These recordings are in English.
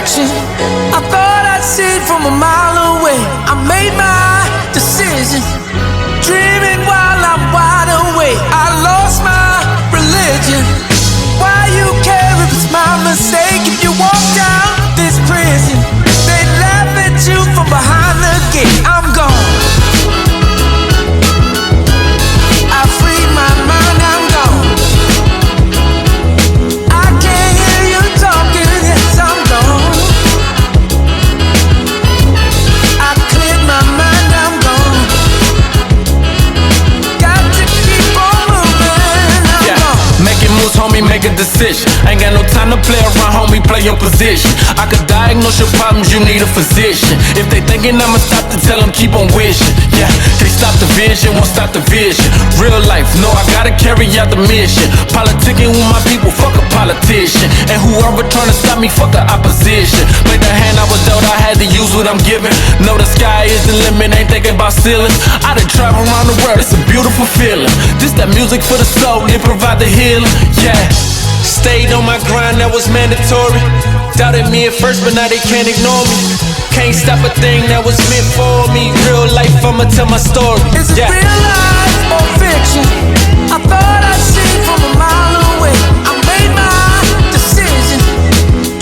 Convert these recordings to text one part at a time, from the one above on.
fiction. I thought I'd see it from a mile away. I made my decision, dreaming while I'm wide awake. I lost my religion. Why you care if it's my mistake? If you walk down this prison, they laugh at you from behind the gate. I'm gone. I freed my mind, I'm gone. I can't hear you talking, yes, I'm gone. I cleared my mind, I'm gone. Got to keep on moving, I'm gone. Making moves, homie, make a decision. Ain't got no time to play around, homie, play your position. I could diagnose your problems, you need a physician. If they thinking I'ma stop to tell them keep on wishing. Yeah, they stop the vision, won't stop the vision. Real life, no, I gotta carry out the mission. Politicking with my people, fuck a politician. And whoever trying to stop me, fuck the opposition. Play the hand I was dealt, I had to use what I'm given. Know the sky is the limit, ain't thinking about ceilings. I done travel around the world, it's a beautiful feeling. This that music for the soul, it provide the healing. Yeah, stayed on my grind, that was mandatory. Doubted me at first, but now they can't ignore me. Can't stop a thing that was meant for me. Real life, I'ma tell my story. Is it real life or fiction? I thought I'd see it from a mile away. I made my decision,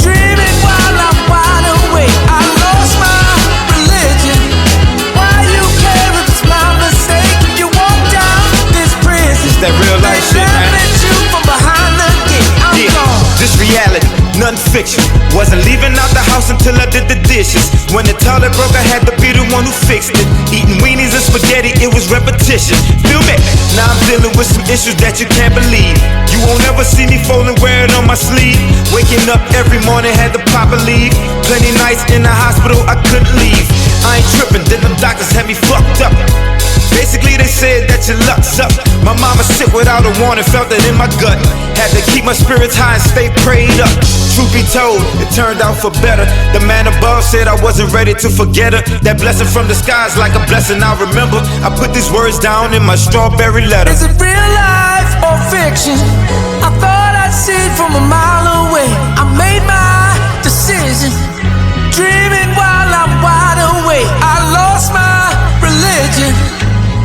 dreaming while I'm wide awake. I lost my religion. Why you care if it's my mistake? If you walk down this prison, it's that real life shit, man. They laugh at you from behind the gate. I'm gone. This reality, nothing fiction. Wasn't leaving out the house until I did the dishes. When the toilet broke, I had to be the one who fixed it. Eating weenies and spaghetti, it was repetition. Feel me? Now I'm dealing with some issues that you can't believe. You won't ever see me folding, wearing on my sleeve. Waking up every morning, had to pop a leave. Plenty nights in the hospital, I couldn't leave. I ain't tripping, then them doctors had me fucked up. Basically they said that your luck's up. My mama sick without a warning, felt it in my gut. Had to keep my spirits high and stay prayed up. Truth be told, it turned out for better. The man above said I wasn't ready to forget her. That blessing from the skies like a blessing I remember. I put these words down in my strawberry letter. Is it real life or fiction? I thought I'd see it from a mile away. I made my decision, dreaming while I'm wide awake. I lost my religion.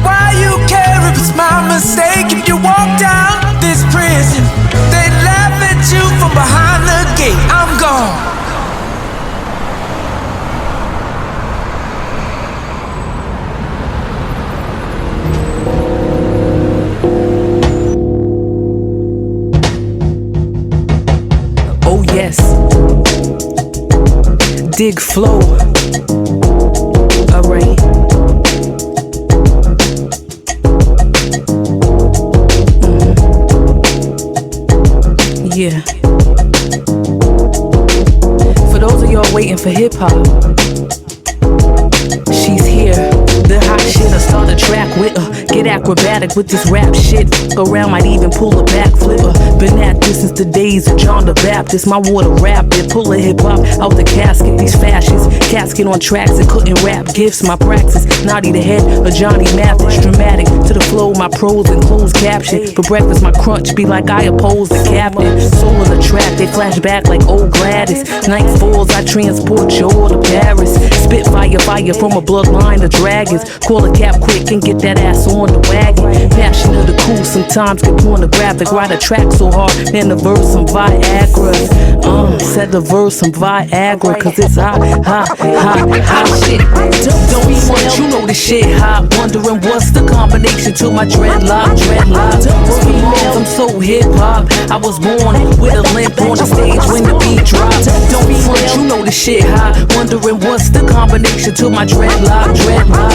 Why you care if it's my mistake? If you walk down this prison, they laugh at you from behind the gate. I'm gone. Oh yes, dig flow. Alright. Yeah. For those of y'all waiting for hip hop, she's here. The hot shit, I start a track with her. Get acrobatic with this rap shit. Fuck around, might even pull a backflip. Been at this since the days of John the Baptist. My water rap it, pull a hip hop out the casket. These fascists, casket on tracks that couldn't rap. Gifts, my praxis, naughty the head of Johnny Mathis. Dramatic to the flow, my prose and closed caption. For breakfast, my crunch be like I oppose the captain. Soul of the track, they flash back like old Gladys. Night falls, I transport you all to Paris. Spit fire, fire from a bloodline of dragons. Call a cap quick and get that ass on the wagon. Passion of the cool, sometimes get pornographic. Write a track so hard, then the verse I'm Viagra. Said the verse I'm Viagra, cause it's hot, hot, hot, hot shit. Don't be front, you know the shit hot. Wondering what's the combination to my dreadlock, dreadlock. I'm so hip hop. I was born with a limp on the stage when the beat dropped. Don't be front, you know the shit hot. Wondering what's the combination to my dreadlock, dreadlock.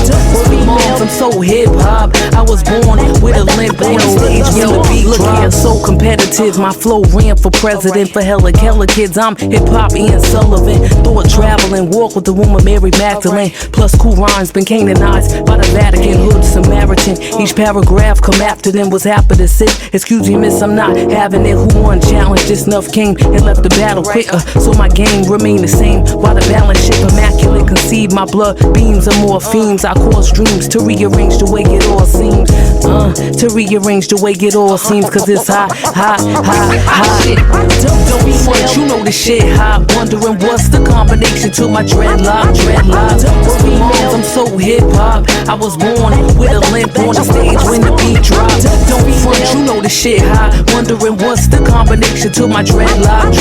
I'm so hip hop. I was born with a limp on the stage when the beat dropped. So competitive, my flow ran for president for hella kids. I'm hip hop Ian Sullivan. Thought traveling, walk with the woman Mary Magdalene. Plus cool rhymes been canonized by the Vatican. Hood Samaritan. Each paragraph come after them was happy to sit. Excuse me, miss, I'm not having it. Who won challenge? This enough came and left the battle quicker. So my game remain the same. While the balance ship immaculate conceived, my blood beams are morphemes. I cause dreams to rearrange the way it all seems. To rearrange the way it all seems, cause it's hot. Don't be what you know the shit hot. Wondering what's the combination to my dreadlock. I'm so hip hop. I was born with a limp on the stage when the beat dropped. Don't be what you know the shit hot. Wondering what's the combination to my dreadlock.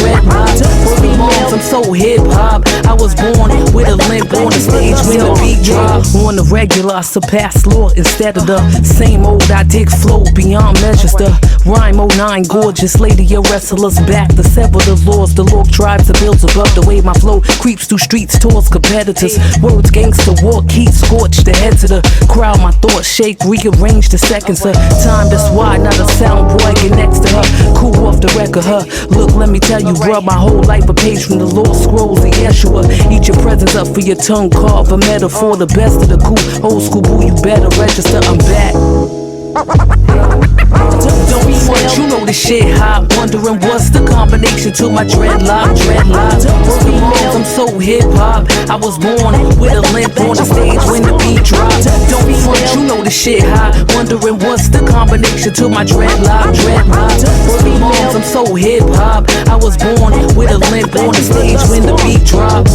I'm so hip hop. I was born with a limp on the stage when the beat dropped. On the regular, I surpass law instead of the same old. I dig flow beyond measures. The rhyme 09, gorgeous lady, your wrestlers back to sever the laws. The log tribes are built above the way my flow creeps through streets towards competitors. Words gangster walk, heat scorch the heads of the crowd. My thoughts shake, rearrange the seconds of time. That's why not a sound boy get next to her. Cool off the record, her. Look, let me tell you, bruh, my whole life a page from the law scrolls of Yeshua. Eat your presents up for your tongue, carve a metaphor. The best of the cool, old school boo, you better register. I'm back. Don't be what you know the shit hot. Wondering what's the combination to my dreadlock. I'm so hip hop. I was born with a limp on the stage when the beat dropped. Don't be what you know the shit hot. Wondering what's the combination to my dreadlock. I'm so hip hop. I was born with a limp on the stage when the beat dropped.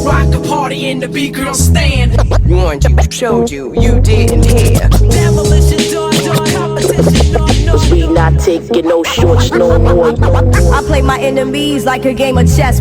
Rock a party in the big girl stand. Warned you, showed you, you didn't hear. Demolition, competition, no. We not taking no shorts no more. I play my enemies like a game of chess.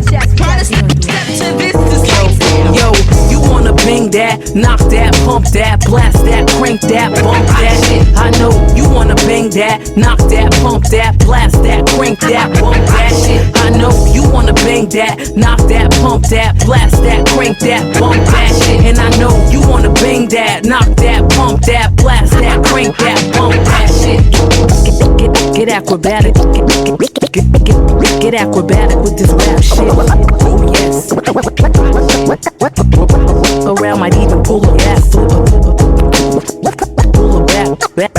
Yo, you wanna bang that, knock that, pump that, blast that, crank that, bump that. I know you wanna bang that, knock that, pump that, blast that, crank that, bump that. I know you wanna bang that, knock that, pump that, blast that, crank that, bump that. And I know you wanna bang that, knock that, pump that, blast that, crank that, bump that. Get acrobatic, get acrobatic with this rap shit. Oh yes. Around might even pull a back flip. Pull a back flip.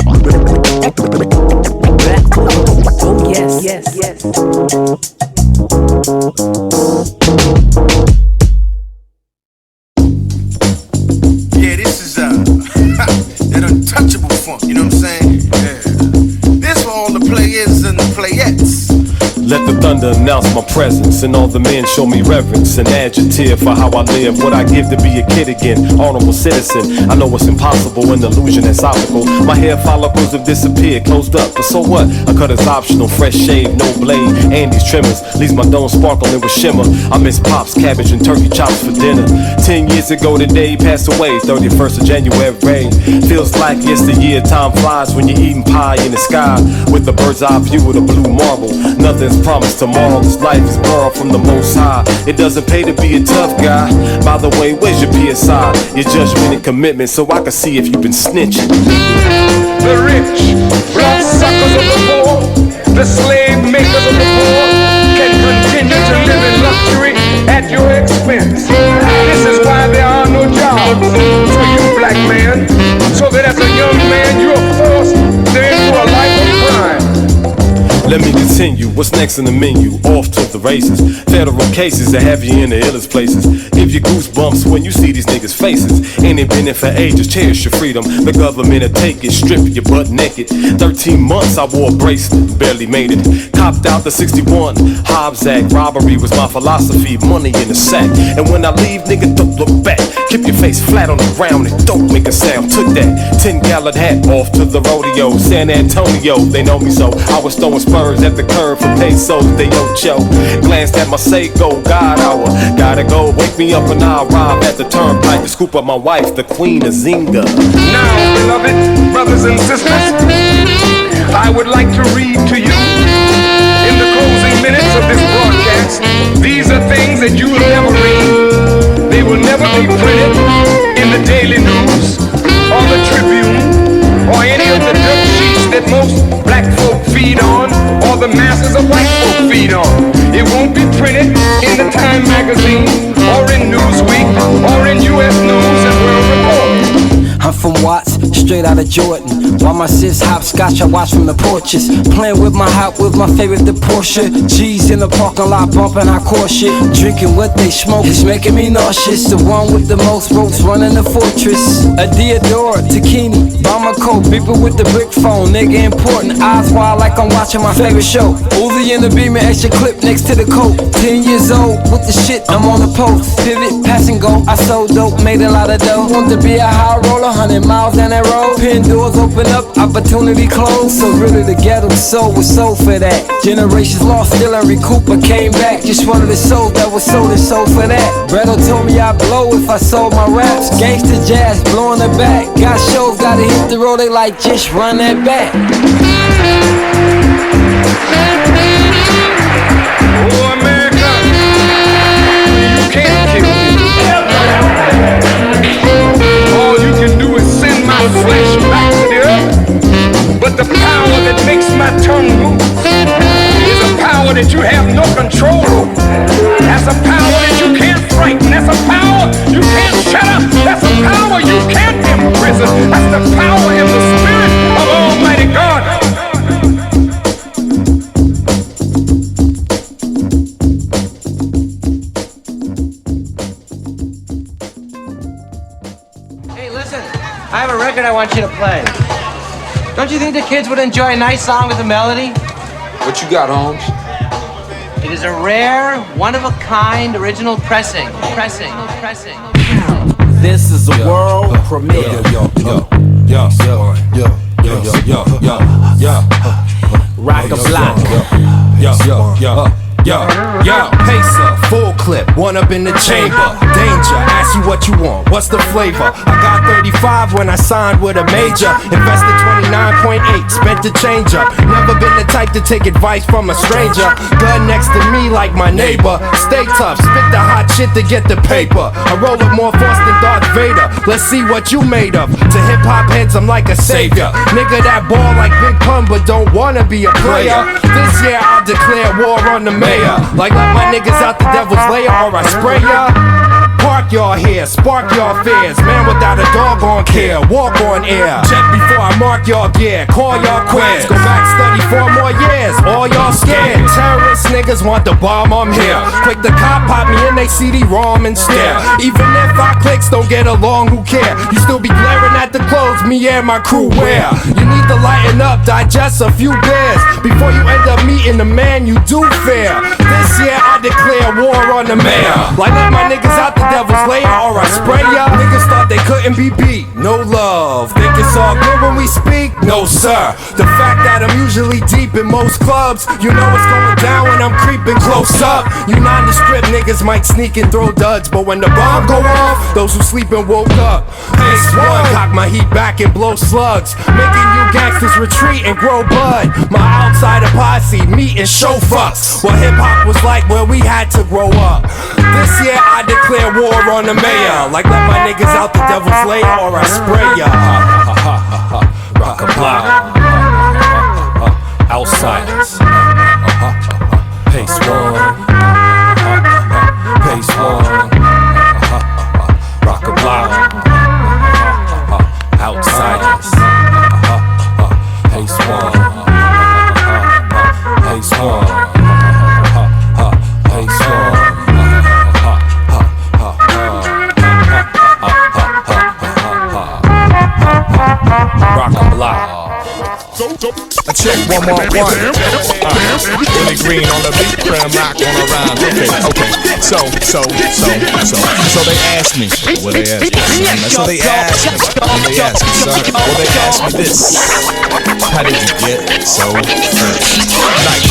Oh yes. Yeah, this is that untouchable funk, you know what I'm saying? Yeah. This for all the players and the playettes. Let the thunder announce my presence, and all the men show me reverence. An adjective for how I live, what I give to be a kid again. Honorable citizen, I know it's impossible, an illusion that's optical. My hair follicles have disappeared, closed up, but so what? A cut is optional, fresh shave, no blade. Andy's trimmers, leaves my dome sparkling with shimmer. I miss pops, cabbage, and turkey chops for dinner. 10 years ago today, passed away, 31st of January. Feels like yesteryear, time flies when you're eating pie in the sky. With the bird's eye view of the blue marble. Nothing's promised tomorrow, this life is borrowed from the Most High. It doesn't pay to be a tough guy. By the way, where's your PSI? Your judgment and commitment, so I can see if you've been snitching. The rich, blood suckers of the poor, the slave makers of the poor, can continue to live in luxury at your expense. This is why there are no jobs for you, black man, so that as a young man you are forced to into a life of crime. Let me continue, what's next in the menu? Off to the races. Federal cases that have you in the illest places. Give you goosebumps when you see these niggas' faces. Ain't it been there for ages, cherish your freedom. The government will take it, strip your butt naked. 13 months I wore a bracelet, barely made it. Copped out the 61, Hobbs Act. Robbery was my philosophy, money in the sack. And when I leave, nigga, don't look back. Keep your face flat on the ground and don't make a sound. Took that 10-gallon hat off to the rodeo. San Antonio, they know me so. I was throwing spurs at the curb for pesos, they ocho. Glanced at my Seiko, God hour. Gotta go, wake me up and I'll arrive at the turnpike to scoop up my wife, the Queen of Zinga. Now, beloved brothers and sisters, I would like to read to you in the closing minutes of this broadcast. These are things that you will never read. They will never be printed in the Daily News or the Tribune or any of the dirt sheets that most black folk feed on or the masses of white folk feed on. It won't be printed in the Time magazine or in Newsweek or in U.S. News and World Report. I'm from Watts, straight out of Jordan. While my sis hopscotch, I watch from the porches. Playing with my hot with my favorite, the Porsche. G's in the parking lot, bumping our core shit. Drinking what they smoke, it's making me nauseous. The one with the most ropes running the fortress. A Diodora, Takini, bomber coat, beeper with the brick phone. Nigga important, eyes wide like I'm watching my favorite show. Uzi in the Beamer, extra clip next to the coat. 10 years old with the shit, I'm on the post. Pivot, pass and go, I sold dope, made a lot of dough. Want to be a high roller, 100 miles down that road. Pin doors open up, opportunity closed. So really the ghetto soul was sold for that. Generations lost, still and recoup, I came back. Just one of the souls that was sold and sold for that. Bredo told me I'd blow if I sold my raps. Gangsta jazz, blowing the back. Got shows, gotta hit the road, they like just run that back. Oh, America, you can't kill me. All you can do is send my flesh back to the earth. But the power that makes my tongue move is a power that you have no control over. That's a power that you can't frighten. That's a power you can't shut up. That's a power you can't imprison. That's the power in the spirit of Almighty God. Hey, listen, I have a record I want you to play. Don't you think the kids would enjoy a nice song with a melody? What you got, Holmes? It is a rare, one-of-a-kind original pressing. This is a world premiere. Rock a block. Yo, Pacer, full clip, one up in the chamber. Danger, ask you what you want, what's the flavor? I got 35 when I signed with a major. Invested 29.8, spent the change up. Never been the type to take advice from a stranger. Gun next to me like my neighbor. Stay tough, spit the hot shit to get the paper. I roll with more force than Darth Vader. Let's see what you made of. To hip-hop heads, I'm like a savior. Nigga that ball like Big Pun but don't wanna be a player. This year I'll declare war on the mayor. Like let my niggas out the devil's lair or I spray ya. Park y'all here, spark y'all fears. Man without a doggone care, walk on air. Check before I mark y'all gear, call y'all quits. Go back, study 4 more years, all y'all scared. Terrorist niggas want the bomb, I'm here. Quick the cop pop me in they CD-ROM and stare. Even if our cliques don't get along, who care? You still be glaring at the clothes me and my crew wear. You need to lighten up, digest a few beers before you end up meeting the man you do fear. This year I declare war on the mayor. Like let my niggas out the devil's lair or I spray ya. Niggas thought they couldn't be beat, no love. Think it's all good when we speak? No sir. The fact that I'm usually deep in most clubs, you know what's going down when I'm creeping close up. You nondescript niggas might sneak and throw duds, but when the bomb go off, those who sleep and woke up. Pace one, cock my heat back and blow slugs, making you gangsters retreat and grow blood. My outsider posse meet and show fucks. What hip hop was like where we had to grow up. This year I declare war on the mayor. Like let my niggas out the devil's lair or I spray ya. Rock a block. Outsiders. Pace one. Pace one. Rock a block. Outsiders. Pace one. Pace one. Pace one. Rock a block. I check 111. Billy Green on the beat, Cram Rock on the rhyme. Okay. So they asked me. Well, they asked me. So they asked me. Son. Well, they asked me this. How did you get so fresh? Like,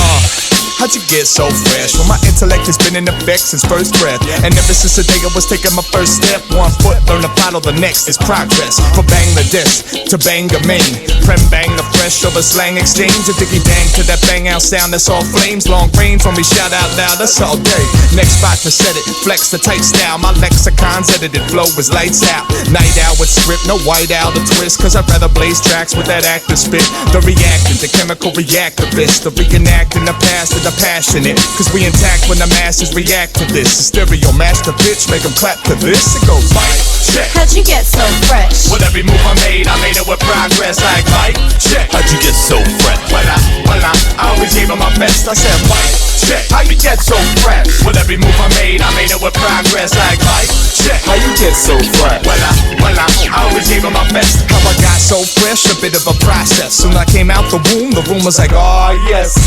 how'd you get so fresh? Well, my intellect has been in effect since first breath. And ever since the day I was taking my first step, 1 foot, learn to follow the next is progress. From Bangladesh to Bangamain, Prem bang the fresh over slang exchange. A diggy dang to that bang out sound that's all flames. Long range when we shout out loud, that's all day. Next spot to set it, flex the tight style. My lexicon's edited, flow is lights out. Night out with script, no white owl to twist. Cause I'd rather blaze tracks with that active spit. The reactant, the chemical reactivist, the reenacting the past. the passionate. Cause we intact when the masses react to this. The stereo master pitch, make them clap to this. It goes mic check. How'd you get so fresh? With every move I made it with progress. Like mic check. How'd you get so fresh? Well, I always gave it my best. I said mic check. How you get so fresh? With every move I made it with progress. Like mic check. How you get so fresh? Well, I always gave it my best. How I got so fresh, a bit of a process. Soon I came out the womb, the room was like, oh yes.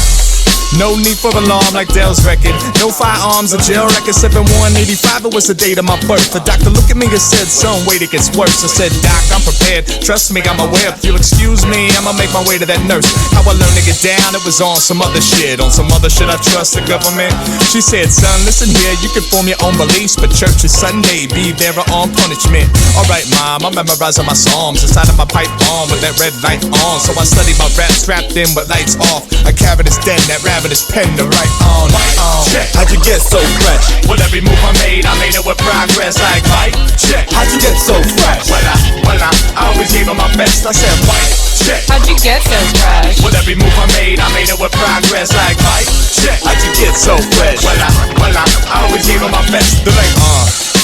No need for alarm like Dell's record. No firearms, a jail record. 7185, it was the date of my birth. The doctor looked at me and said, son, wait, it gets worse. I said, doc, I'm prepared. Trust me, I'm aware. If you'll excuse me, I'ma make my way to that nurse. How I learned to get down, it was on some other shit. On some other shit, I trust the government. She said, son, listen here, you can form your own beliefs, but church is Sunday, be there on punishment. Alright, mom, I'm memorizing my psalms inside of my pipe bomb with that red light on. So I study my rap strapped in but lights off. A carrot is dead, that rabbit is pen to write on. Check. How'd you get so fresh? With every move I made it with progress. Like mic check. How'd you get so fresh? Well, I always gave it my best. I said mic check. How'd you get so fresh? With every move I made it with progress. Like mic check. How'd you get so fresh? Well, I always gave it my best. They're like,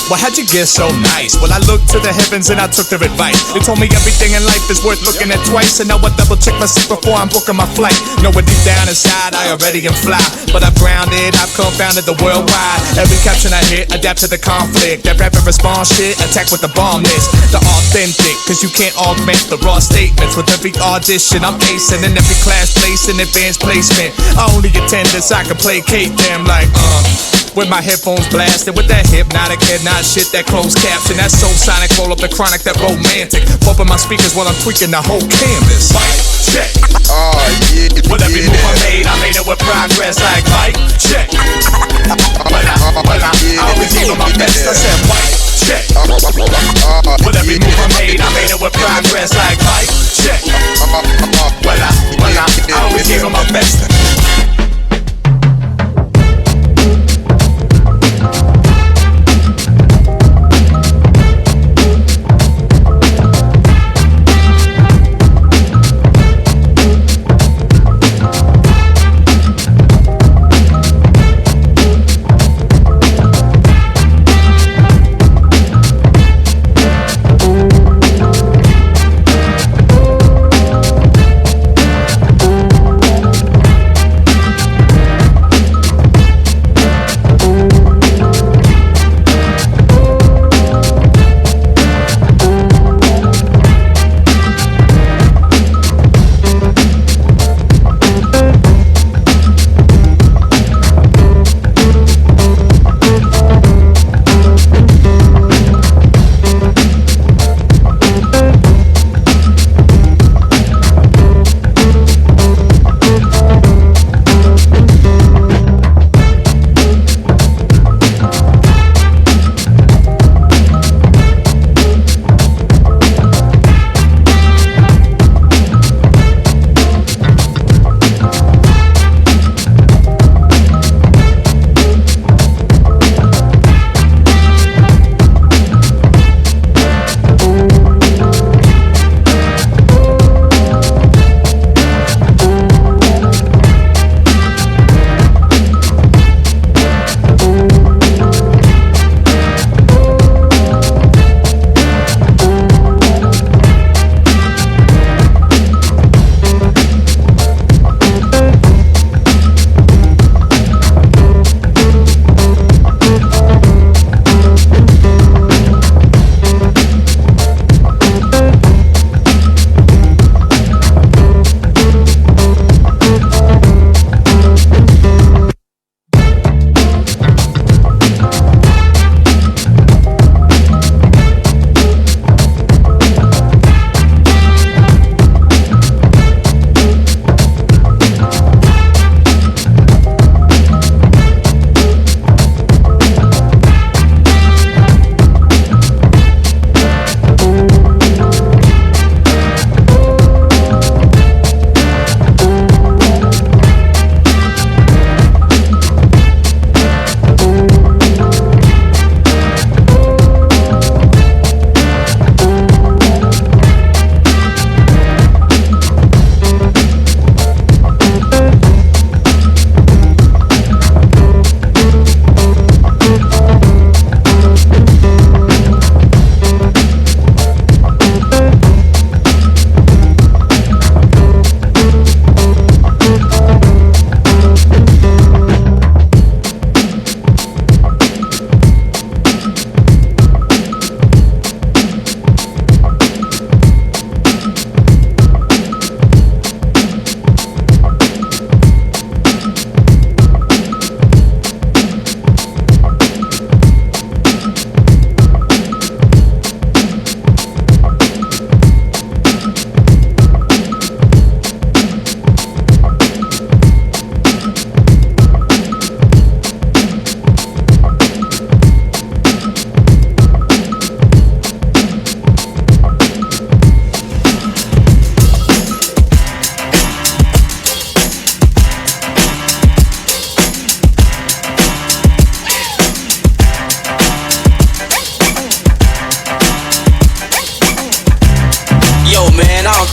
well, how'd you get so nice? Well, I looked to the heavens and I took their advice. They told me everything in life is worth looking at twice. And now I double check my seat before I'm booking my flight. Know what deep down inside I already am fly. But I've grounded, I've confounded the worldwide. Every caption I hit, adapt to the conflict. That rapid response shit, attack with the bomb list. The authentic, cause you can't augment the raw statements. With every audition, I'm acing in every class place in advanced placement. I only attend this, I can placate them like, with my headphones blasted, with that hypnotic head nod shit, that closed caption, that soul sonic, roll up the chronic, that romantic. Bumping my speakers while I'm tweaking the whole canvas. Mic check. Oh yeah. With every move I made it with progress. Like mic check. Well, I always gave it my best. I said mic check. With every move I made it with progress. Like mic check. Well, I always gave it my best.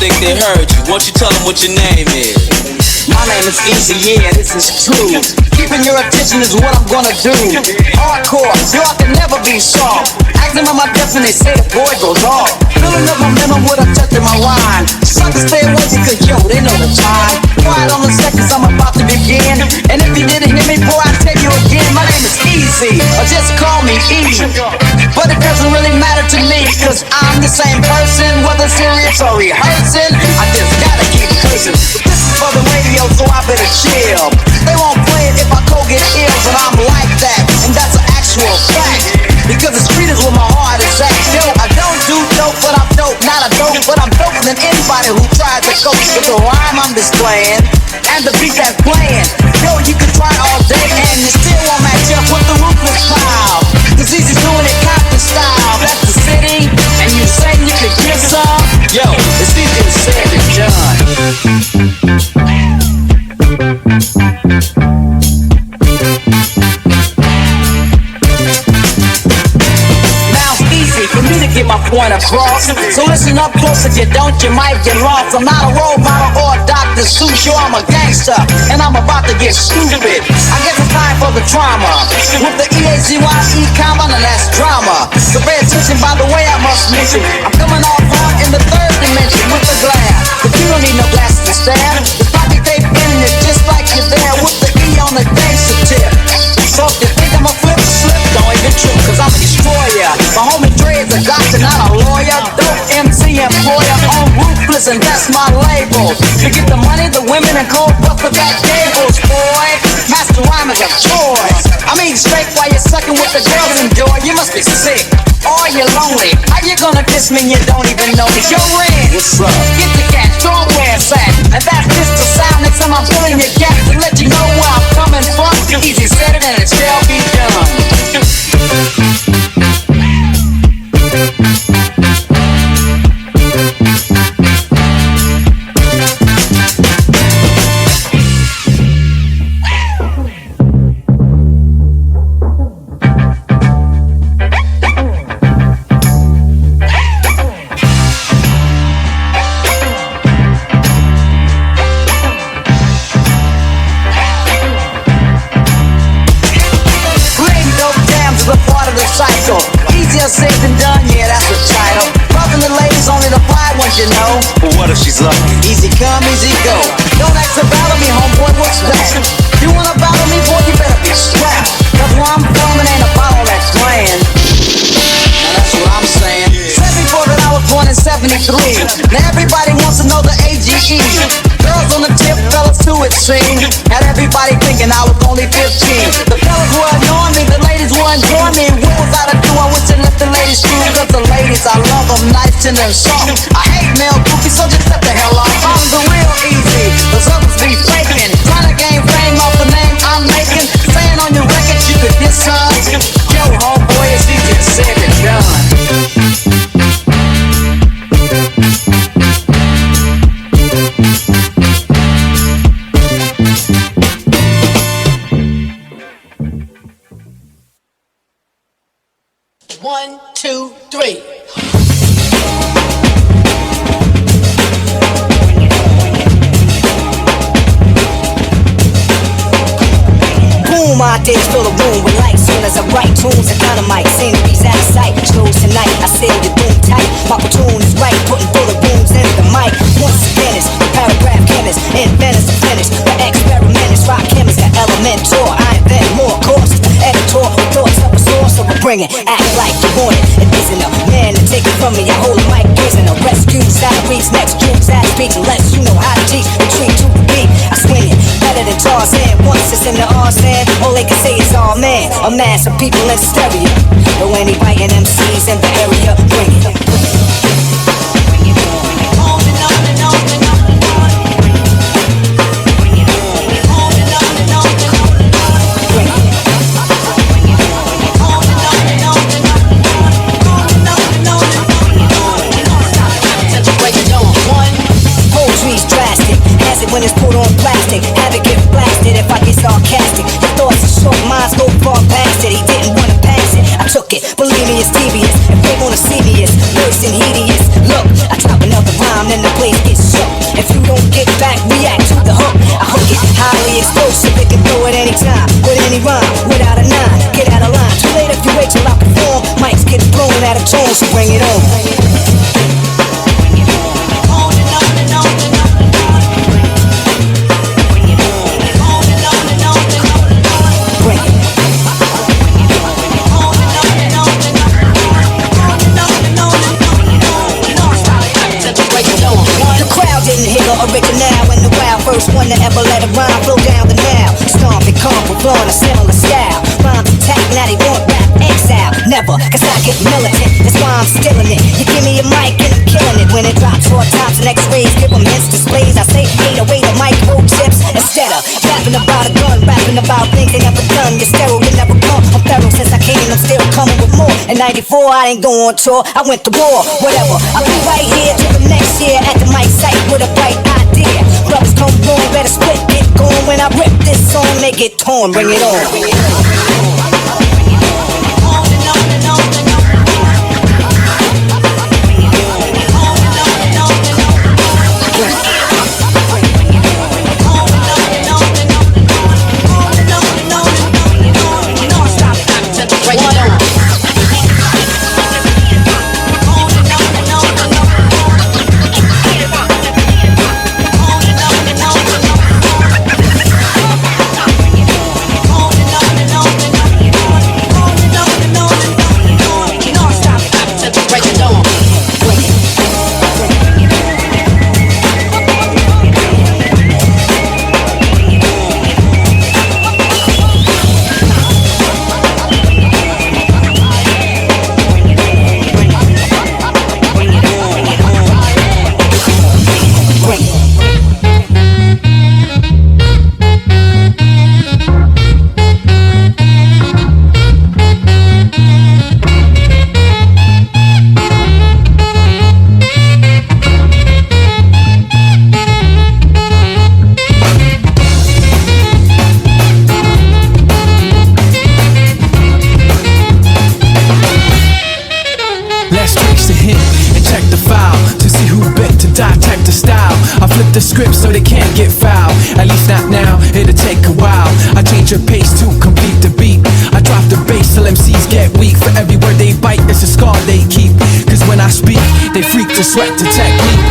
think they heard you. Won't you tell them what your name is? My name is Easy, yeah, this is true. Keeping your attention is what I'm gonna do. Hardcore, yo, I can never be soft. Acting on my death and they say the boy goes off. Filling up my minimum with a touch of my line. Suckers stay away because, yo, they know the time. Quiet on the seconds, I'm about to begin. And if you didn't hear me, boy, I tell you again, my name is Easy, or just call me E. But it doesn't really matter to me, cause I'm the same person, whether serious or rehearsing. I just gotta keep cursing. This is for the radio, so I better chill. They won't play it if I go get ill, but I'm like that, and that's an actual fact. Because the street is where my heart is at. Yo, I don't do dope, but I'm dope. Not a dope, but I'm doper than anybody who tries to cope with the rhyme I'm displaying and the beat that's playing. Yo, you can try all day and you still won't match up with the ruthless pile. Cause Easy's doing it Compton style. That's the city, and you say you could give some. Yo, it's easier said than done. For me to get my point across, so listen up close. If you don't, you might get lost. I'm not a role model or a Dr. Seuss. Yo, I'm a gangster, and I'm about to get stupid. I guess it's time for the trauma with the E-A-Z-Y-E comma, and that's drama. So pay attention by the way I must mention, I'm coming off hard in the third dimension with the glass, but you don't need no glasses to stand. The pocket tape in it just like you're there with the E on the gangster tip. So if you think I'm a flip slip, don't even trip, cause I'm a destroyer. My homie Dre is a doctor, not a lawyer. Dope MC employer on Ruthless, and that's my label. To get the money, the women, and cold buster back cables, boy. Master rhyme is a choice. I mean straight while you're sucking with the girls enjoy. You must be sick, or you're lonely. How you gonna diss me and you don't even know me? Yo, Ren, what's up? Get the cash, don't wear sack. And that's just the sound next time I'm pulling your gap to let you know where I'm coming from. Easy said it and it shall be done. Cycle. Easier said than done, yeah, that's the title. Loving the ladies, only the fly ones, you know. But what if she's lucky? Easy come, easy go. Don't ask about me, homeboy, what's that? You wanna battle me, boy, you better be strapped. Cause where I'm from, it ain't about all that playing. Now that's what I'm saying. Said before that I was born in 73. Now everybody wants to know the AGE. Girls on the tip, fellas too, it seemed. Had everybody thinking I was only 15. The fellas were annoying me, the ladies were enjoying me. What was I to do? I went to let the ladies through. Cause the ladies, I love them nice, tender, and soft. I hate male goofies, so just step the hell off. I'm the real Easy, cause others be faking. Trying to gain fame off the name I'm making. Saying on your record you could diss us. Yo, homeboy, it's easier said than done. One, two, three. Boom, my days fill the room with light. Soon as I write tunes and dynamite, sceneries out of sight. Shows tonight, I sail your doom tight. My platoon is right, putting full of booms in the mic. Once again, it's the paragraph chemist, inventors to finish. The experimenters, rock chemists, got elementor. I invent more courses, editor with thoughts of a source, so we're bringing. Act like you want it, it isn't a man to take it from me. I hold a mic, gazing a rescue salaries, next tunes, ass speech, unless you know how to teach. Retreat to the beat, I swing it better than Tarzan. Once it's in the R-stand, all they can say is all man. A mass of people in stereo. Though any biting MCs in the area, bring it. When it's put on plastic, have it get blasted if I get sarcastic. Your thoughts are short, minds go far past it. He didn't wanna pass it, I took it. Believe me, it's devious. If they wanna see me, it's worse than hideous. Look, I drop another rhyme, then the place gets anytime, with any rhyme, without a nine. Get out of line, too late if you wait till I perform. Mics get blown out of tune, so bring it on. Original and the wild first one to ever let a rhyme flow down the Nile. Stomping, combo, blowing a similar style. Rhymes attack, now they want rap exile. Never, cause I get militant, that's why I'm stealing it. You give me a mic and I'm killing it. When it drops short tops and x-rays, give them hits displays. I say 808 the micro chips instead of rapping about a gun, rapping about things they never done. You're sterile, you never come. I'm thorough since I came, I'm still coming with more. In 94 I didn't go on tour, I went to war. Whatever, I'll be right here till the next year at the mic site with a bright idea. Brothers come wrong, better split, get going. When I rip this song, they get torn, bring it on. Bring it on. The script so they can't get foul. At least not now, it'll take a while. I change your pace to complete the beat. I drop the bass till MCs get weak. For every word they bite, it's a scar they keep. Cause when I speak, they freak to sweat to technique.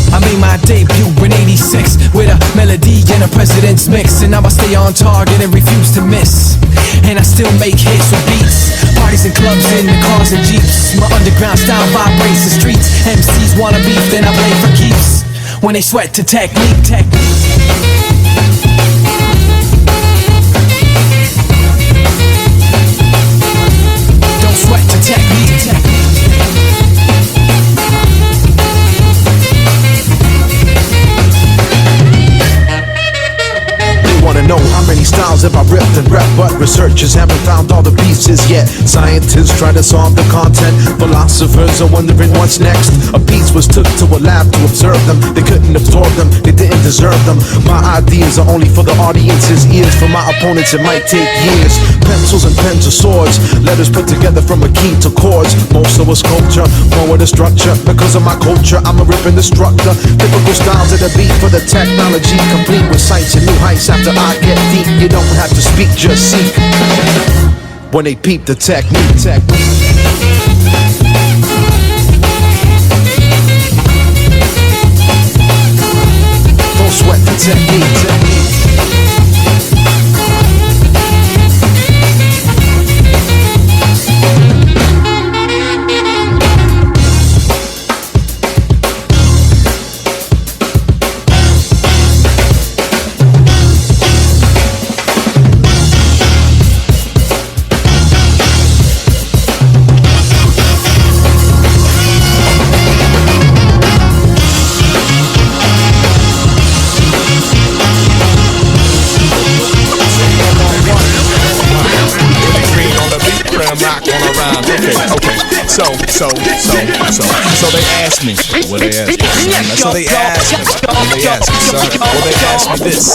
I made my debut in '86 with a melody and a president's mix. And now I stay on target and refuse to miss. And I still make hits with beats. Parties and clubs in the cars and jeeps. My underground style vibrates the streets. MCs wanna beef, then I play for keeps. When they sweat to technique. Don't sweat to technique. Wanna know how many styles have I ripped and rep, but researchers haven't found all the pieces yet. Scientists try to solve the content, philosophers are wondering what's next. A piece was took to a lab to observe them. They couldn't absorb them, they didn't deserve them. My ideas are only for the audience's ears. For my opponents it might take years. Pencils and pens are swords, letters put together from a key to chords. Most of a sculpture, more with a structure. Because of my culture, I'm a rip instructor. Typical styles of the beat for the technology, complete with sights and new heights. After I get deep, you don't have to speak, just seek. When they peep the technique. Don't sweat the technique. So they asked me. What they asked me? So they asked me. What they asked me, son? Well, they asked me this.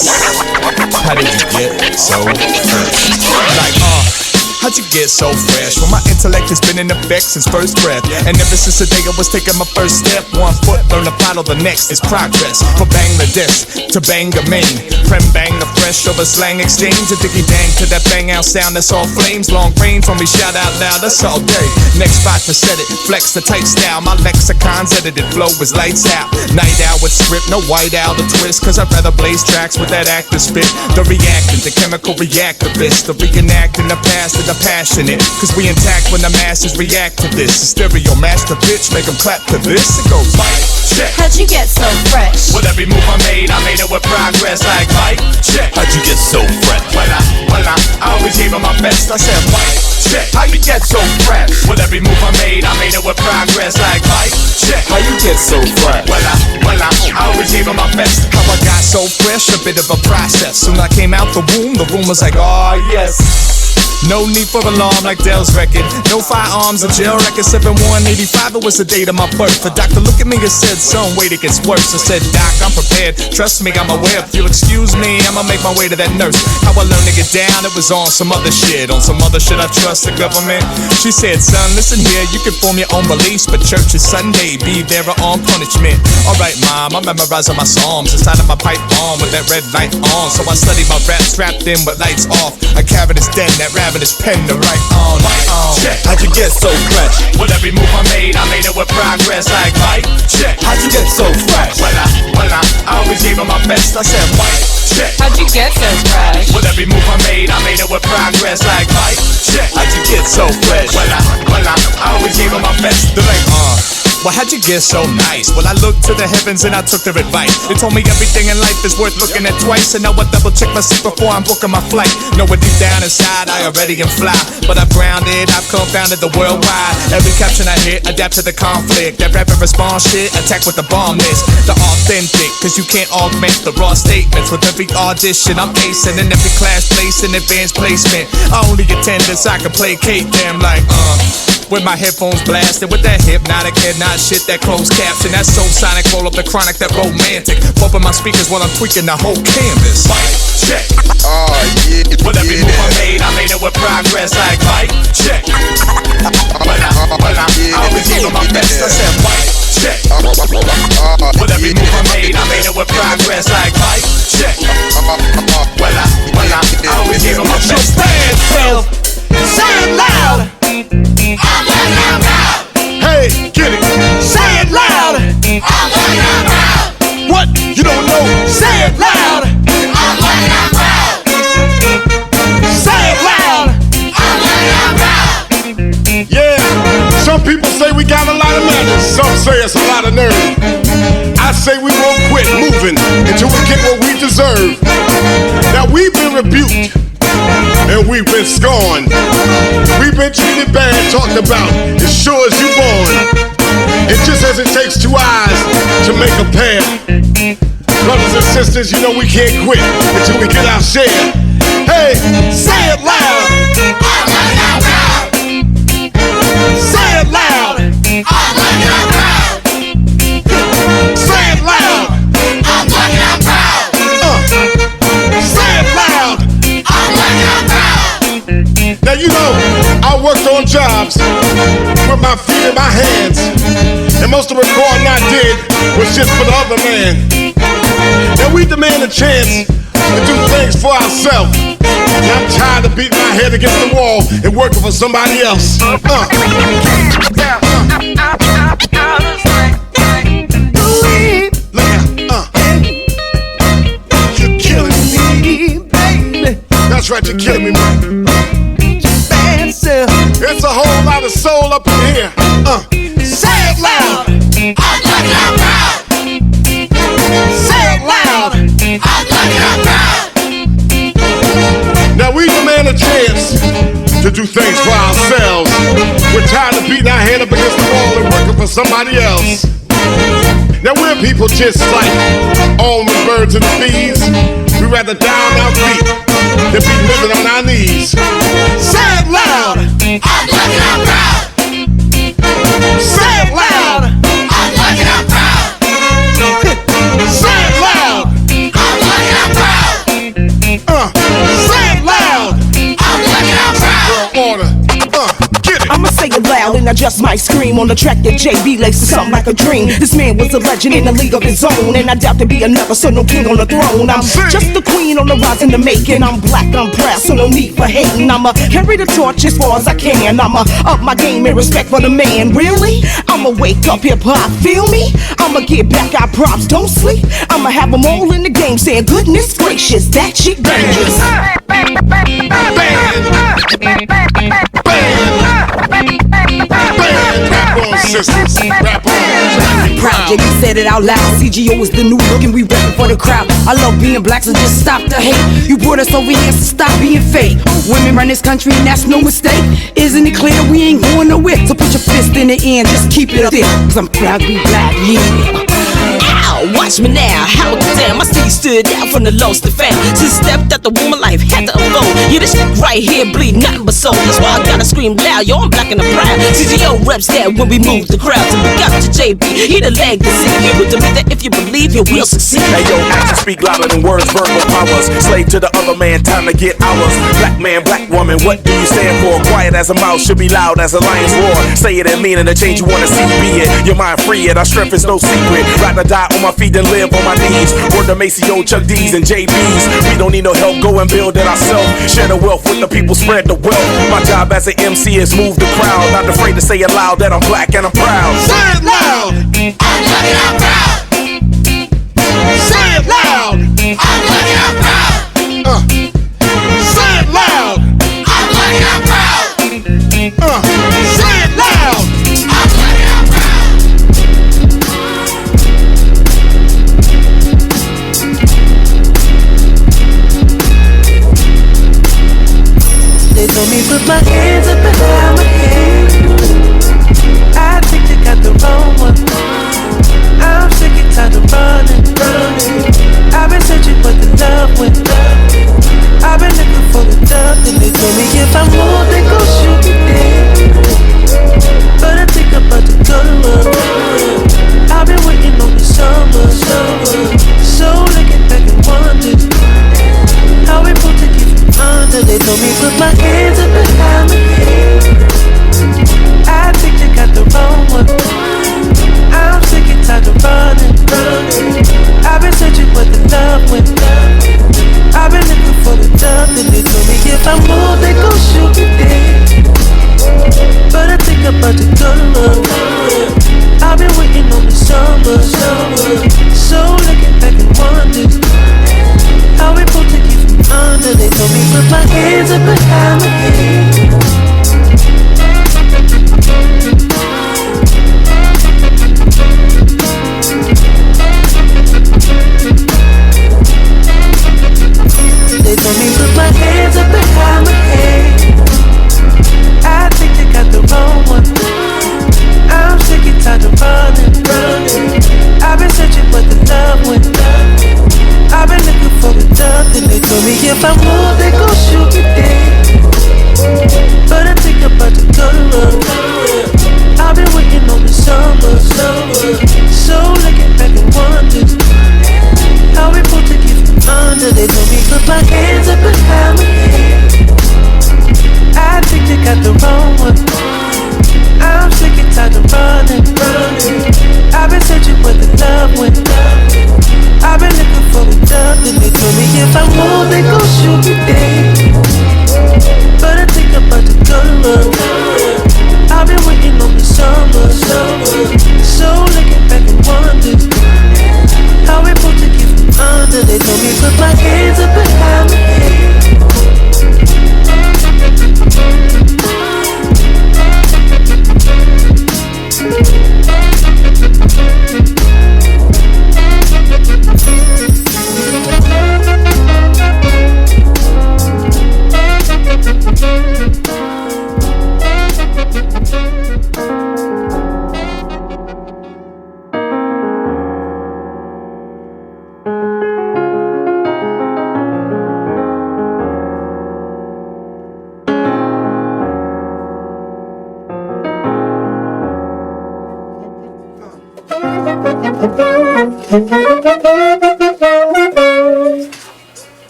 How did you get so fresh? Like, How'd you get so fresh? Well, my intellect has been in effect since first breath. And ever since the day I was taking my first step, 1 foot, learn to follow the next is progress. From Bangladesh to Bangor, Maine. Prem bang the fresh over slang exchange. A diggy dang to that bang out sound that's all flames. Long range when we shout out loud, that's all day. Next spot to set it, flex the tight style. My lexicon's edited, flow is lights out. Night out with script, no white out or twist. Cause I'd rather blaze tracks with that active spit. The reactant, the chemical reactivist. The reenacting the past and the passionate. Cause we intact when the masses react to this. The stereo master bitch, make them clap to this. It goes mic check. How'd you get so fresh? With every move I made it with progress. Like mic check. How'd you get so fresh? Well, I always gave it my best. I said mic check. How you get so fresh? With every move I made it with progress. Like mic check. How you get so fresh? Well, I always gave it my best. How I got so fresh, a bit of a process. Soon I came out the room was like, oh yes. No need for alarm like Dell's record. No firearms, a jail record. 7185, it was the date of my birth. The doctor looked at me and said, son, wait, it gets worse. I said, doc, I'm prepared. Trust me, I'm aware. If you'll excuse me, I'ma make my way to that nurse. How I learned to get down, it was on some other shit. On some other shit, I trust the government. She said, son, listen here, you can form your own beliefs, but church is Sunday, be there or on punishment. Alright, mom, I'm memorizing my psalms inside of my pipe bomb with that red light on. So I study my rap strapped in with lights off. I carried this den, that ravenous pen to write on. Check. How'd you get so fresh? With every move I made it with progress. Like mic check. How'd you get so fresh? Well, I always gave it my best. I said mic check. How'd you get so fresh? With every move I made it with progress. Like mic check. How'd you get so fresh? Well, I always gave it my best. They're like, well, how'd you get so nice? Well, I looked to the heavens and I took their advice. They told me everything in life is worth looking at twice. And now I double check my seat before I'm booking my flight. Know it deep down inside, I already am fly. But I've grounded, I've confounded the worldwide. Every caption I hit, adapt to the conflict. That rapid response shit, attack with the bomb list. The authentic, cause you can't augment the raw statements. With every audition, I'm acing in every class place and advanced placement. I only attend this, I can placate them like, with my headphones blasted, with that hypnotic head nod shit, that closed caption, that soul sonic, roll up the chronic, that romantic. Bumping my speakers while I'm tweaking the whole canvas. Mic check. Oh yeah. With every move I made it with progress. Like mic check. Well, I always gave it my best. I said mic check. With every move I made it with progress. Like mic check. Well, I always gave it my best. Bad self, say it loud. Hey, get it. Say it loud. What? You don't know? Say it loud. Say it loud. Yeah. Some people say we got a lot of manners. Some say it's a lot of nerve. I say we won't quit moving until we get what we deserve. Now we've been rebuked. And we've been scorned. We've been treated bad, talked about as sure as you born. It just as it takes two eyes to make a pair. Brothers and sisters, you know we can't quit until we get our share. Hey, say it loud. Say it loud. Say it loud. Say it loud. Now you know, I worked on jobs with my feet and my hands, and most of the recording I did was just for the other man. Now we demand a chance to do things for ourselves. And I'm tired of beating my head against the wall and working for somebody else. You're killing me, baby. That's right, you're killing me, man. It's a whole lot of soul up in here. Say it loud. I'm like I'm proud. Say it loud. I'm like I'm proud. Now we demand a chance to do things for ourselves. We're tired of beating our head up against the wall and working for somebody else. Now we're people just like all the birds and the bees. We rather die on our feet than be living on our knees. Say it loud. I'm like I'm proud. Say it loud. I'm like I'm proud. Say it loud. I'm like I'm proud. Say it loud. I'm like I'm proud. Get it. I'ma say it loud and I just might scream on the track that JB laces something like a dream. This man was a legend in a league of his own, and I doubt to be another, so no king on the throne. I'm just the queen on the rise in the making. I'm black, I'm proud, so no need for hating. I'ma carry the torch as far as I can. I'ma up my game in respect for the man. Really? I'ma wake up hip hop, feel me? I'ma get back our props, don't sleep. I'ma have them all in the game saying, goodness gracious, that shit dangerous. Rap on, sisters. Rap on. Proud, yeah, you said it out loud. CGO is the new look and we rapping for the crowd. I love being black, so just stop the hate. You brought us over here, so stop being fake. Women run this country and that's no mistake. Isn't it clear we ain't going nowhere? So put your fist in the air and just keep it up there. Cause I'm proud to be black, yeah. Ow, watch me now, how damn, I see you stood out from the lost and found. Just stepped out the womb of life, had to unfold. Yeah, this shit right here bleed nothing but soul. That's why I gotta scream loud, yo, I'm black and I'm proud. CGO reps that when we move the crowd. So we got to JB, he the legacy. Hero to me that if you believe you will succeed. Hey yo, actions speak louder than words, verbal powers. Slave to the other man, time to get ours. Black man, black woman, what do you stand for? Quiet as a mouse, should be loud as a lion's roar. Say it and mean it, the change you wanna see, be it. Your mind free it, our strength is no secret. Rather die on my feet than live on my knees. Word to Maceo, Chuck D's and JB's. We don't need no help, go and build it ourselves. Share the wealth with the people, spread the wealth. My job as an MC is move the crowd. Not afraid to say it loud that I'm black and I'm proud. Say it loud. I'm black and I'm proud. Say it loud. I'm black and I'm proud. Say it loud. I'm black and I'm proud. Say it loud. I'm black and I'm proud. They told me put my hands up behind my head. I think they got the wrong one. I'm sick and tired of running. I've been searching for the love when I've been looking for the love. And they told me if I move, they gon' shoot me dead. But I think I'm about to go to work. I've been waiting on the summer. So looking back and wondering how we put to keep under. They told me put my hands up behind my head. I think they got the wrong one. I'm sick and tired of running. I've been searching for the love when I've been looking for the love. And they told me if I move, they gon' shoot me dead. But I think I'm about to go to work. I've been waiting on the summer. So looking back and wondering how we put to keep under. They told me put my hands up behind my head. They told me put my hands up behind my head. I think they got the wrong one. I'm sick and tired of running. I've been searching for the love when I've been looking for the love. And they told me if I move, they gon' shoot me dead. But I think I'm about to go to work. I've been waiting on the summer. So looking back and wondering how we put to keep under. They told me put my hands up behind my head. I think they got the wrong one. I'm sick and tired of running. I've been searching for the love when I've been looking for the love. And they told me if I move, they gon' shoot me dead. But I think I'm about to go to work. I've been waiting on the summer. So looking back and wondering how we put to keep under. They told me put my hands up behind my head.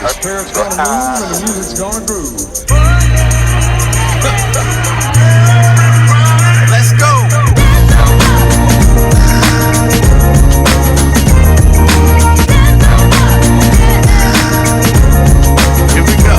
The spirit's gonna move and the music's gonna groove. Let's go. Here we go.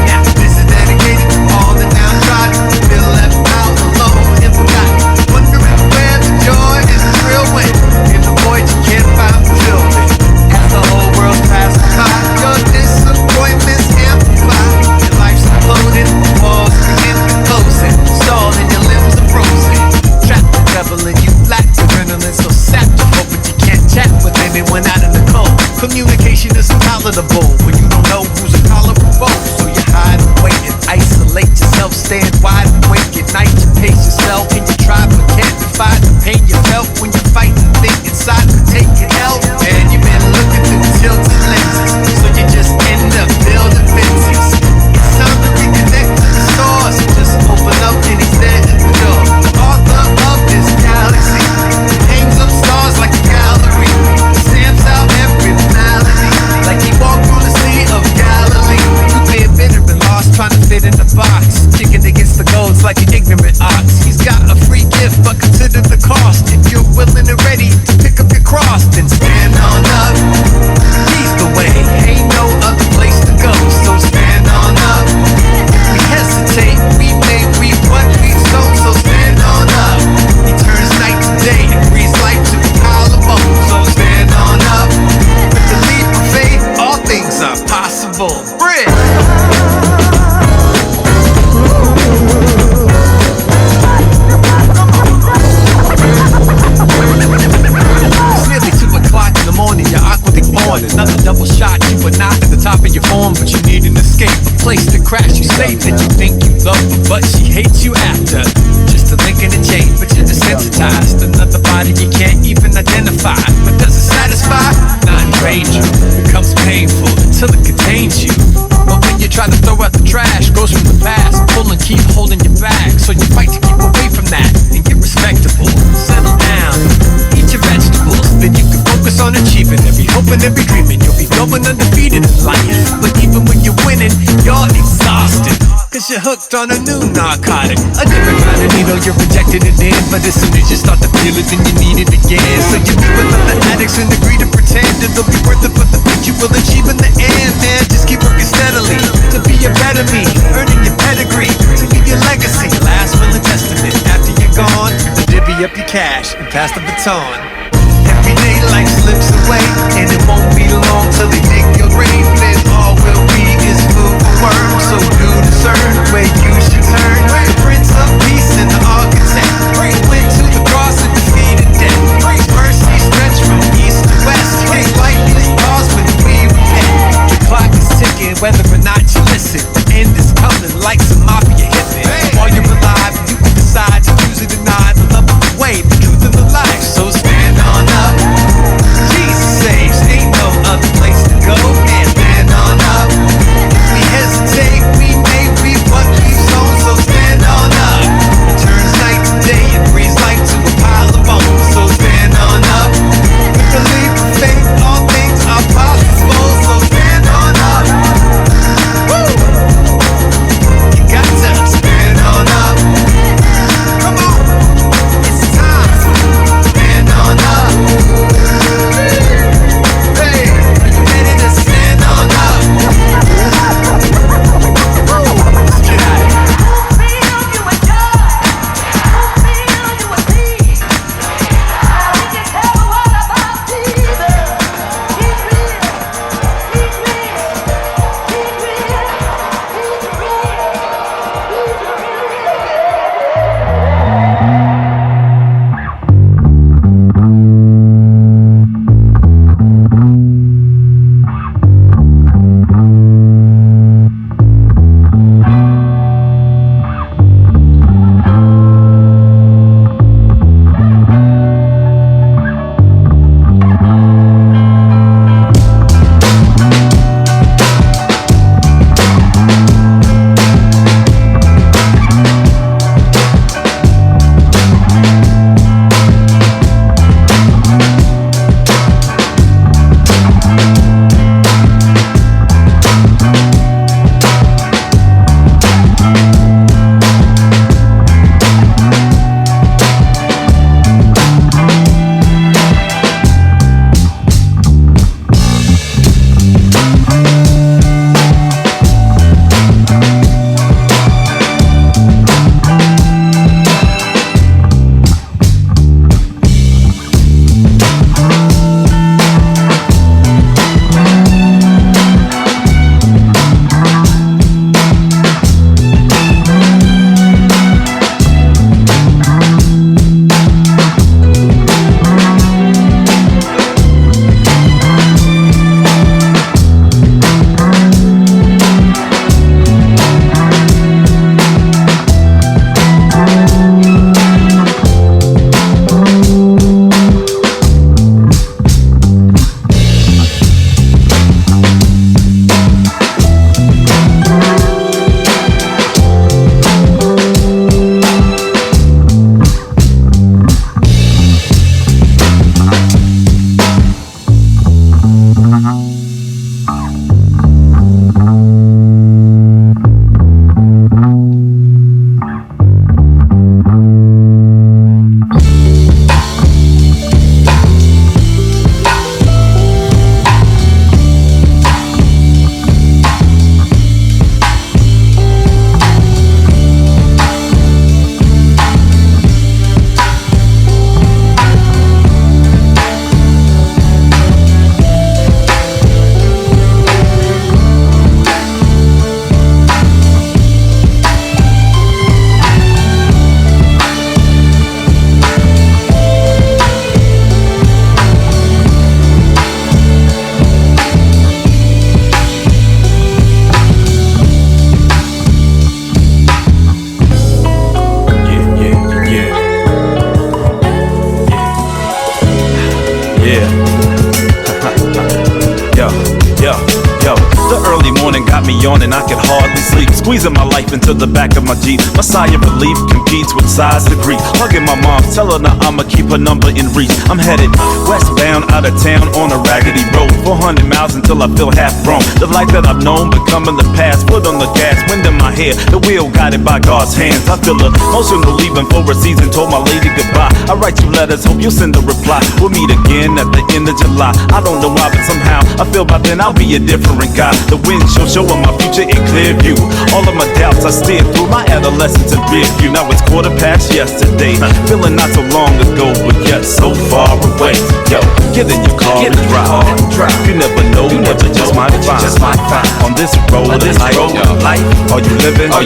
Now this is dedicated to all the downtrodden, feel left out, alone, and forgotten, wondering where the joy is the real when in the void you can't find fulfillment. As the whole world passes by, your disappointments amplify. Your life's imploding, walls begin to closing, stalling, your limbs are frozen. Trapped and reveling, you lack adrenaline, so sapped you hope, but you can't chat with anyone out in the cold. Communication is unpalatable when you don't know who's a tolerable foe. So you hide and wait and isolate yourself, stand wide awake at night. You pace yourself and you try but can't defy the pain you felt when you fight and think inside to take it out. And you've been looking through tilted lenses, so you just end up building fences. It's time to reconnect to the source. Just open up and he's there at the door. The author of this galaxy hangs up stars like a gallery, stamps out every melody, like he walked through ready to pick up your cross, then stand on up. He's the way, ain't no other place to go, so stand on up. If we hesitate, we may reap what we sow, so stand on up. He turns night to day and breathes life to a pile of bones, so stand on up. With the leap of faith, all things are possible. Bridge. It's nearly 2 o'clock in the morning, you're awkwardly born. Another double shot, you were not at the top of your form, but you need an escape, a place to crash. You say that you think you love her, but she hates you after. Just a link in the chain, but you're desensitized. Another body you can't even identify. But does it satisfy? Not drains you, becomes painful until it contains you. But when you try to throw out the trash, goes from the past, pull and keep holding you back. So you fight to keep away from that and get respectable. Settle down, eat your vegetables, then you can focus on achieving every hope and every dreaming. You'll be going undefeated in life, but even when you're winning, you're exhausted, cause you're hooked on a new narcotic. A different kind of needle, you're rejecting it in, but as soon as you start to feel it, then you need it again. So you meet with other addicts and agree to pretend it'll be worth it for the things you will achieve in the end. Man, just keep working steadily to be a better me, earning your pedigree, to leave your legacy, your last will and testament. After you're gone, to divvy up your cash and pass the baton. Every day life slips away, and it won't be long till they dig your grave. Then all will be is food for worms. So do discern where you should turn. The Prince of Peace and the architect went to the cross and defeated death. Mercy stretched from east to west. His life is lost when we repent. The clock is ticking, whether or not you listen. The end is coming like some mafia hitman. While you're alive, you can decide to choose it or not. The love of the way, the truth of the life. So stand on up. Jesus saves, ain't no other place to go. And stand on up. If we hesitate, we may reap what we've sown. So stand on up. It turns got me yawning, I can hardly sleep. Squeezing my life into the back of my Jeep. My sigh of relief competes with sighs of grief. Hugging my mom, telling her I'ma keep her number in reach. I'm headed westbound, out of town on a raggedy road. 400 miles until I feel half grown. The life that I've known becoming the past. Foot on the gas, wind in my hair. The wheel guided by God's hands. I feel emotional leaving for a season. Told my lady goodbye. I write you letters, hope you'll send a reply. We'll meet again at the end of July. I don't know why, but somehow I feel by then I'll be a different guy. The windshield showing my future in clear view. All of my doubts I steered through my adolescence in rear view. Now it's 1:15 yesterday. Feeling not so long ago, but yet so far away. Yo, get in your car and drive. You never know what you just might find. On this road of life, are you living? Or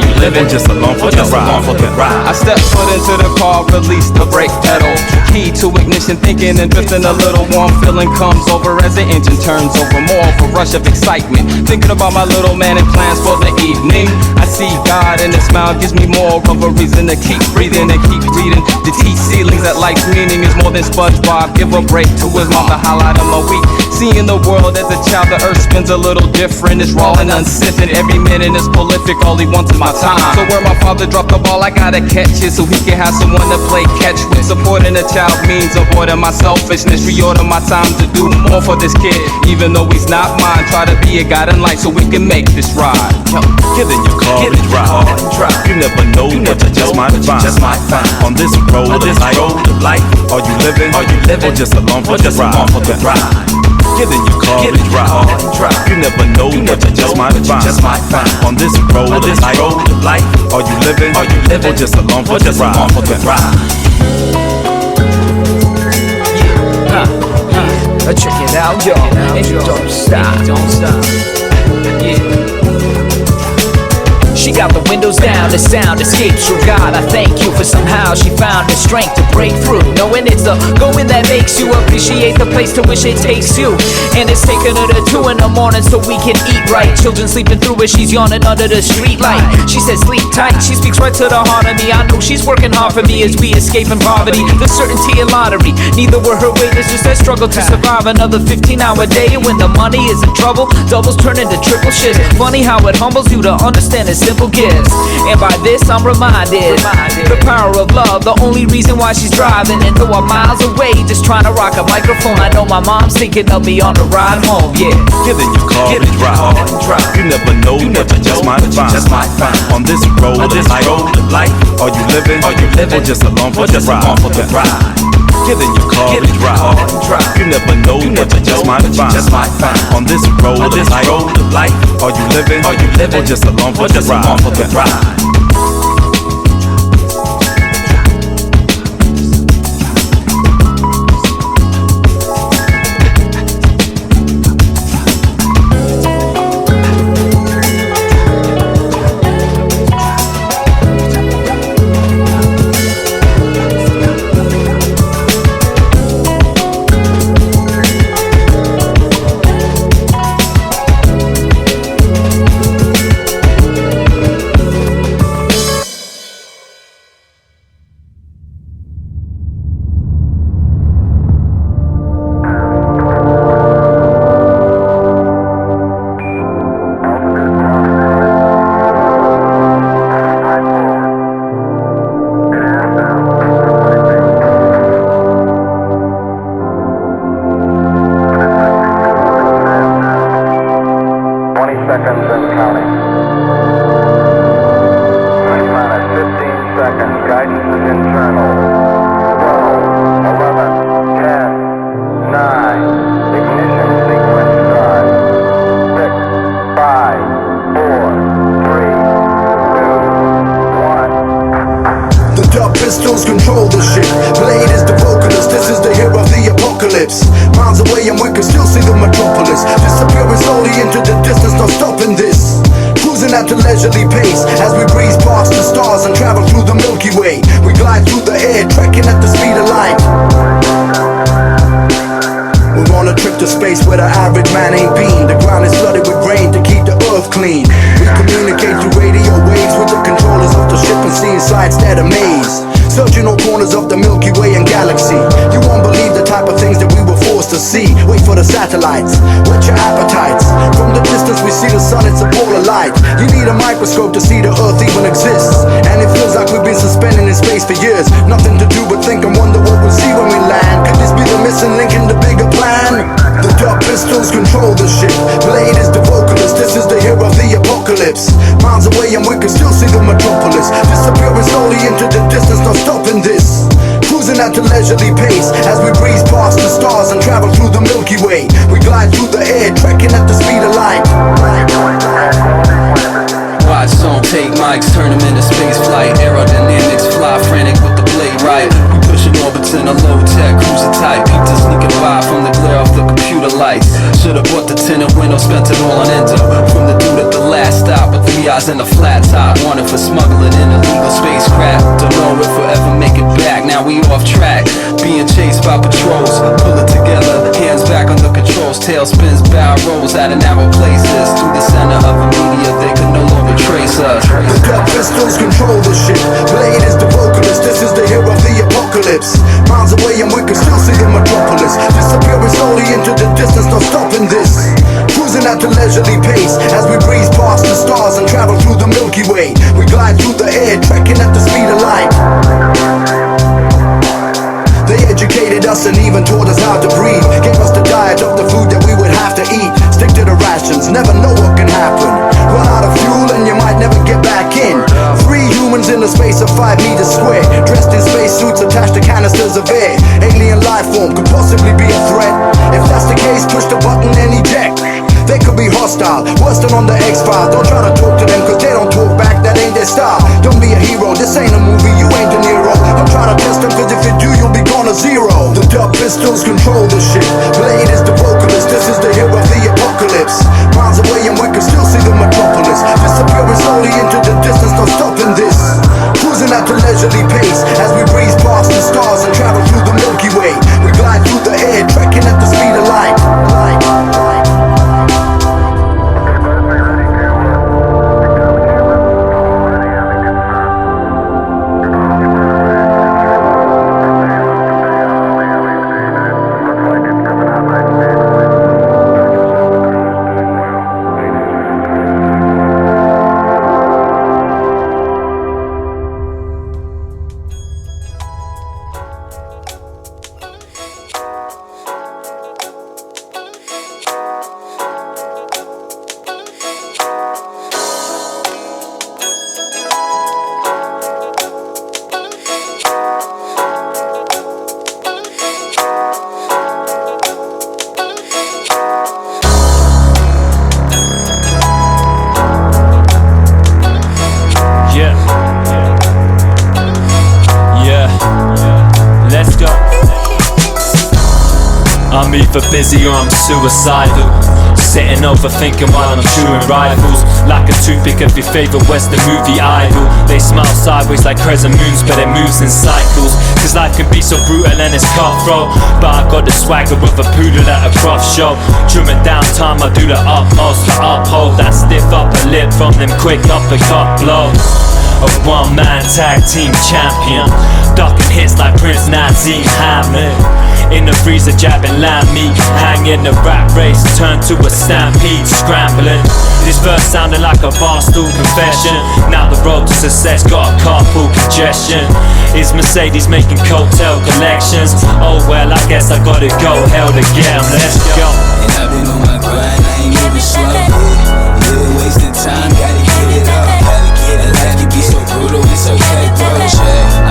just along for the ride? I step foot into the car, release the brake pedal. Key to ignition, thinking and drifting a little warm feeling comes over as the engine turns over. More of a rush of excitement, thinking about my little man and plans for the evening. I see God and the smile gives me more of a reason to keep breathing and keep reading. To teach ceilings that life's meaning is more than SpongeBob. Give a break to his mom, the highlight of my week. Seeing the world as a child, the earth spins a little different. It's raw and unsifted, every minute is prolific. All he wants is my time. So where my father dropped the ball, I gotta catch it so he can have someone to play catch with. Supporting a child means avoiding my selfishness. Reorder my time to do more for this kid, even though he's not mine. Try to be a guide in life so we can make this ride. Get in your car and drive. You never know what you just might find. On this road of life, are you living? Or just along for the ride? Get in your car and drive. You never know what you just might find. On this road of life, are you living? Or just along for the ride? Check it out, y'all, and don't stop. Yeah. She got the windows down, the sound escapes through. God, I thank you for somehow she found the strength to break through. Knowing it's the going that makes you appreciate the place to which it takes you. And it's taking her to 2 in the morning so we can eat right. Children sleeping through as she's yawning under the street light. She says sleep tight, she speaks right to the heart of me. I know she's working hard for me as we escape in poverty. The certainty and lottery, neither were her way. It's just that struggle to survive another 15-hour day. When the money is in trouble, doubles turn into triple shit. Funny how it humbles you to understand it's simple gifts. And by this I'm reminded the power of love, the only reason why she's driving. And though I'm miles away just trying to rock a microphone, I know my mom's thinking of me on the ride home. Yeah, get in your car and drive. You never know what you just might find. On this road of life, are you living? Or just along for the ride? Get in your car and drive. You never know what you just might find. On this road of life, are you living? Or just along for the ride? Pistols control the ship. Blade is the vocalist, this is the hero of the apocalypse. Miles away and we can still see the metropolis. Disappearing slowly into the distance, no stopping this. Cruising at a leisurely pace as we breeze past the stars and travel through the Milky Way. We glide through the air, trekking at the speed of light. We're on a trip to space where the average man ain't been. The ground is flooded with rain to keep the earth clean. We communicate through radio waves with the controllers of the ship and see inside instead of maze. Searching all corners of the Milky Way and galaxy. You won't believe the type of things that we were forced just a sea. Wait for the satellites, whet your appetites. From the distance we see the sun, it's a ball of light. You need a microscope to see the earth even exists. And it feels like we've been suspended in space for years. Nothing to do but think and wonder what we'll see when we land. Could this be the missing link in the bigger plan? The dark pistols control the ship. Blade is the vocalist, this is the hero of the apocalypse. Miles away and we can still see the metropolis. Disappearing slowly into the distance, not stopping this. Cruising at a leisurely pace as we breeze past the stars and travel through the Milky Way. We glide through the air, trekking at the speed of light. Watch on take mics, turn them into space flight. Aerodynamics fly frantic with the blade right. We pushing orbits in a low tech cruiser type. Pizza sneaking by from the glare off the computer lights. Should've bought the tinted window, spent it all on endo. From the dude at the last stop with 3 eyes and a flat top. Wanted for smuggling in illegal spacecraft. Don't know if we'll ever make it back. Now we off track, being chased by patrols. Pull it together, hands back on the controls. Tail spins, bow rolls out of narrow places. Through the center of the media, they could no longer trace us. The dark pistols control the ship. Blade is the vocalist, this is the hero of the apocalypse. Miles away and we can still see the metropolis. Disappearing slowly into the distance, not stopping this. Cruising at a leisurely pace as we breeze past the stars and travel through the Milky Way. We glide through the air, trekking at the speed of light. They educated us and even taught us how to breathe. Gave us the diet of the food that we would have to eat. Stick to the rations, never know what can happen. Run out of fuel and you might never get back in. 3 humans in a space of 5 meters square, dressed in spacesuits attached to canisters of air. Alien life form could possibly be a threat. If that's the case, push the button and eject. They could be hostile, worse than on the X-Files. Don't try to talk to them cause they don't talk back, that ain't their style. Don't be a hero, this ain't a movie, you ain't De Niro. Don't try to test them cause if you do you'll be gone to zero. The dark pistols control the ship. Blade is the vocalist, this is the hero of the apocalypse. Miles away and we can still see the metropolis. Disappearing slowly into the distance, not stopping this. Cruising at a leisurely pace as we breeze past the stars and travel through the Milky Way. We glide through the air, trekking at the speed of light. I'm either busy or I'm suicidal. Sitting overthinking while I'm chewing rifles. Like a toothpick of your favourite western movie idol. They smile sideways like crescent moons, but it moves in cycles. Cause life can be so brutal and it's cutthroat. But I got the swagger of a poodle at a craft show. During downtime I do the utmost to uphold that stiff upper lip from them quick uppercut blows. A one-man tag team champion, ducking hits like Prince Nazim Hamid. In the freezer jabbing lamb meat, hanging the rat race turned to a stampede, scrambling. This verse sounded like a barstool confession. Now the road to success got a carpool congestion. Is Mercedes making coattail collections? Oh well, I guess I gotta go hell to get 'em. Let's go. And I've been on my grind, I ain't moving slow. Little wasting time, gotta get it up. And life can be so brutal, it's okay, bro.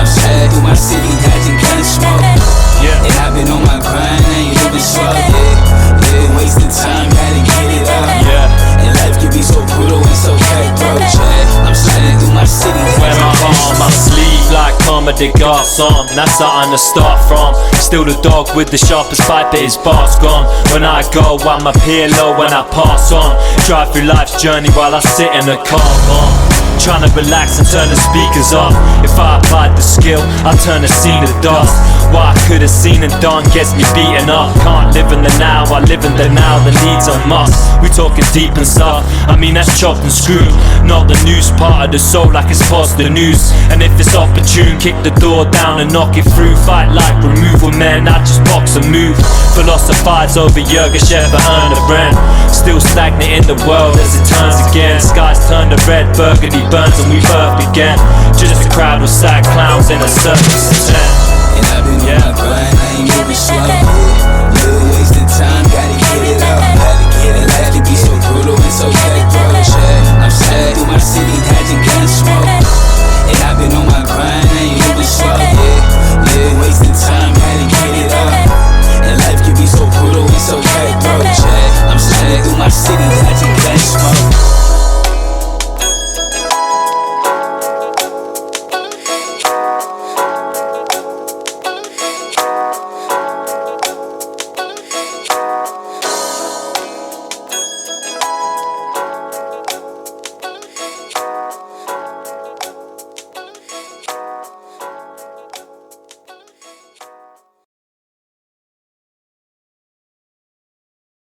I'm sad through my city, dodging gun smoke. And I've been on my grind, I ain't moving slow. Little wasting time, gotta get it up. And life can be so brutal, it's okay, bro. I'm sliding through my city. Wear my heart on my sleeve like Karma de Garçon. That's something to start from. Still the dog with the sharpest bite, but his bar's gone. When I go, I'm a peer low when I pass on. Drive through life's journey while I sit in the car. Trying to relax and turn the speakers off. If I applied the skill, I'd turn the scene to dust. What I could have seen and done gets me beaten up. Can't live in the now, I live in the now, the needs are must. We talking deep and stuff, I mean that's chopped and screwed. Not the news part of the soul like it's past the news. And if it's opportune, kick the door down and knock it through. Fight like removal men, not just box and move. Philosophize over Yurgashev and earn a brand. Still stagnant in the world as it turns again. Skies turn to red, burgundy burns and we birth again. Just a crowd of sad clowns in a circus tent. And I've been